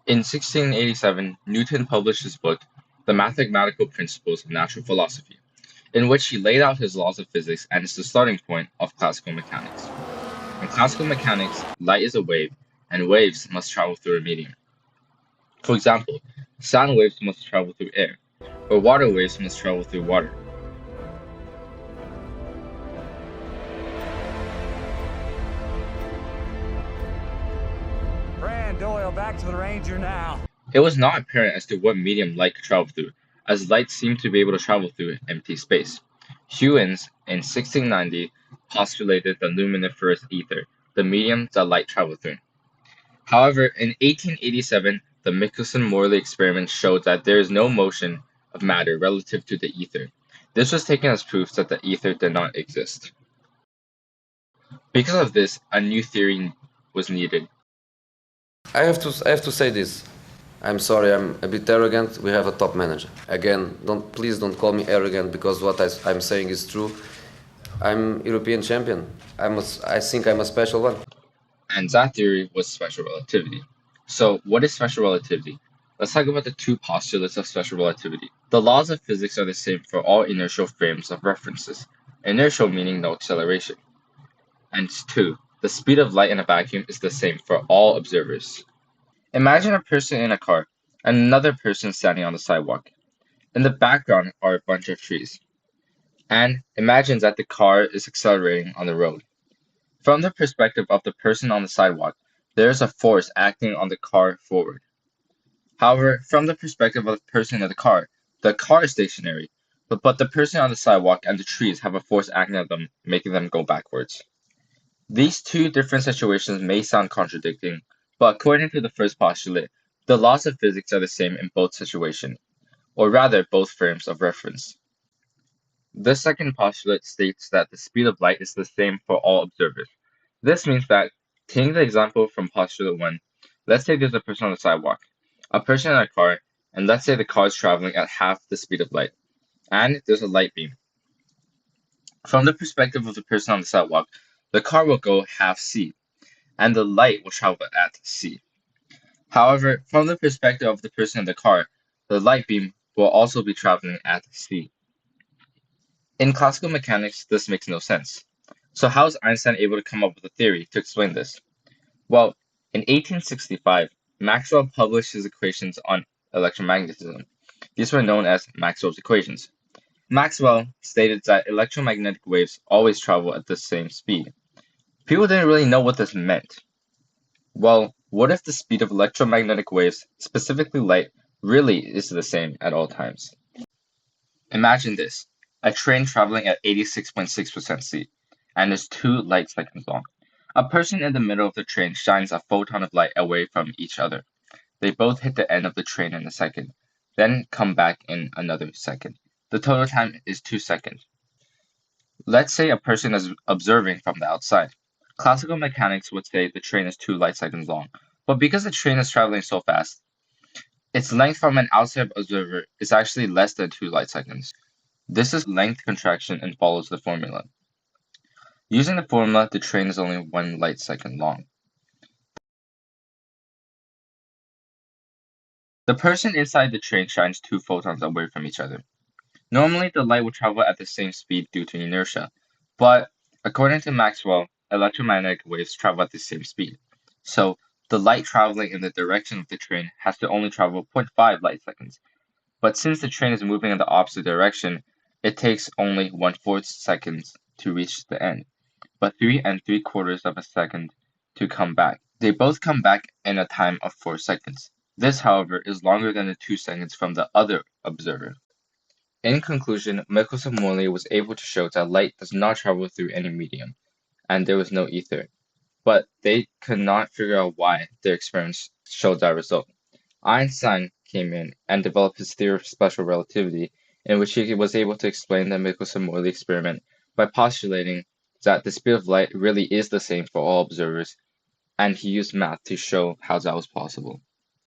In 1687, Newton published his book, The Mathematical Principles of Natural Philosophy, in which he laid out his laws of physics and is the starting point of classical mechanics. In classical mechanics, light is a wave, and waves must travel through a medium. For example, sound waves must travel through air, or water waves must travel through water. Fran Doyle back to the Ranger now. It was not apparent as to what medium light could travel through, as light seemed to be able to travel through empty space. Huygens, in 1690, postulated the luminiferous ether, the medium that light traveled through. However, in 1887, the Michelson-Morley experiment showed that there is no motion of matter relative to the ether. This was taken as proof that the ether did not exist. Because of this, a new theory was needed. I have to say this. I'm sorry, I'm a bit arrogant. We have a top manager. Again, please don't call me arrogant because what I'm saying is true. I'm European champion. I think I'm a special one. And that theory was special relativity. So, what is special relativity? Let's talk about the two postulates of special relativity. The laws of physics are the same for all inertial frames of references, inertial meaning no acceleration. And two, the speed of light in a vacuum is the same for all observers. Imagine a person in a car and another person standing on the sidewalk. In the background are a bunch of trees. And imagine that the car is accelerating on the road. From the perspective of the person on the sidewalk, there is a force acting on the car forward. However, from the perspective of the person in the car is stationary, but the person on the sidewalk and the trees have a force acting on them, making them go backwards. These two different situations may sound contradicting, but according to the first postulate, the laws of physics are the same in both situations, or rather both frames of reference. The second postulate states that the speed of light is the same for all observers. This means that, taking the example from postulate 1, let's say there's a person on the sidewalk, a person in a car, and let's say the car is traveling at half the speed of light, and there's a light beam. From the perspective of the person on the sidewalk, the car will go half c, and the light will travel at c. However, from the perspective of the person in the car, the light beam will also be traveling at c. In classical mechanics, this makes no sense. So how is Einstein able to come up with a theory to explain this? Well, in 1865, Maxwell published his equations on electromagnetism. These were known as Maxwell's equations. Maxwell stated that electromagnetic waves always travel at the same speed. People didn't really know what this meant. Well, what if the speed of electromagnetic waves, specifically light, really is the same at all times? Imagine this, a train traveling at 86.6% speed, and is 2 light seconds long. A person in the middle of the train shines a photon of light away from each other. They both hit the end of the train in a second, then come back in another second. The total time is 2 seconds. Let's say a person is observing from the outside. Classical mechanics would say the train is 2 light seconds long, but because the train is traveling so fast, its length from an outside observer is actually less than 2 light seconds. This is length contraction and follows the formula. Using the formula, the train is only 1 light second long. The person inside the train shines 2 photons away from each other. Normally, the light will travel at the same speed due to inertia, but according to Maxwell, electromagnetic waves travel at the same speed. So, the light traveling in the direction of the train has to only travel 0.5 light seconds. But since the train is moving in the opposite direction, it takes only 1/4 seconds to reach the end, but 3 3/4 of a second to come back. They both come back in a time of 4 seconds. This, however, is longer than the 2 seconds from the other observer. In conclusion, Michelson-Morley was able to show that light does not travel through any medium, and there was no ether. But they could not figure out why their experiments showed that result. Einstein came in and developed his theory of special relativity, in which he was able to explain the Michelson-Morley experiment by postulating that the speed of light really is the same for all observers, and he used math to show how that was possible.